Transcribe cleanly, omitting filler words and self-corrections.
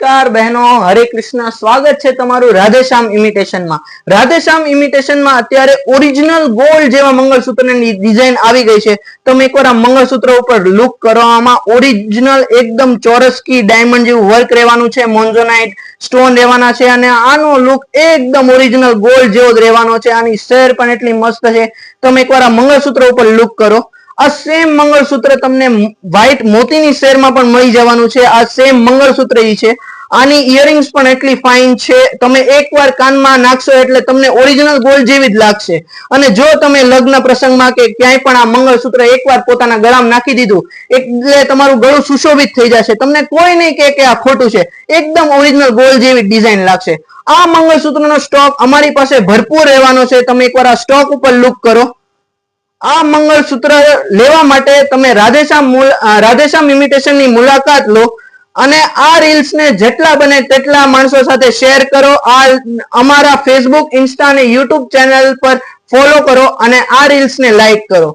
નમસ્કાર બહેનો, હરે કૃષ્ણ. સ્વાગત છે તમારું રાધેશ્યામ ઇમિટેશન માં. રાધેશ્યામ ઇમિટેશન માં અત્યારે ઓરિજિનલ ગોલ્ડ જેવા મંગળસૂત્રની ડિઝાઇન આવી ગઈ છે. તમે એકવાર આ મંગળસૂત્ર ઉપર લુક કરો. આમાં ઓરિજિનલ એકદમ ચોરસકી ડાયમંડ જેવું વર્ક રહેવાનું છે, મોન્ઝોનાઇટ સ્ટોન રહેવાના છે અને આનો લુક એકદમ ઓરિજિનલ ગોલ્ડ જેવો જ રહેવાનો છે. આની શેર પણ એટલી મસ્ત છે. તમે એકવાર આ મંગળસૂત્ર ઉપર લુક કરો. આ સેમ મંગળસૂત્ર તમને વ્હાઈટ મોતીની શેરમાં પણ મળી જવાનું છે. આ સેમ મંગળસૂત્ર ઈ છે. આની ઇયરિંગ્સ પણ એટલી ફાઇન છે. તમે એકવાર કાનમાં નાખશો એટલે તમને ઓરિજિનલ ગોલ્ડ જેવી જ લાગશે. અને જો તમે લગ્ન પ્રસંગમાં કે ક્યાંય પણ આ મંગળસૂત્ર એકવાર પોતાના ગળામાં નાખી દીધું એટલે તમારું ગળું સુશોભિત થઈ જશે. તમને કોઈ નહીં કહે કે આ ખોટું છે. એકદમ ઓરિજિનલ ગોલ્ડ જેવી ડિઝાઇન લાગશે. આ મંગળસૂત્રનો સ્ટોક અમારી પાસે ભરપૂર રહેવાનો છે. તમે એકવાર આ સ્ટોક ઉપર લુક કરો. આ મંગળસૂત્ર લેવા માટે તમે રાધેશ્યામ ઇમિટેશન ની મુલાકાત લો અને આ રીલ્સ ને જેટલા બને તેટલા માણસો સાથે શેર કરો. આ અમારા ફેસબુક, ઇન્સ્ટા અને યુટ્યુબ ચેનલ પર ફોલો કરો અને આ રીલ્સ ને લાઈક કરો.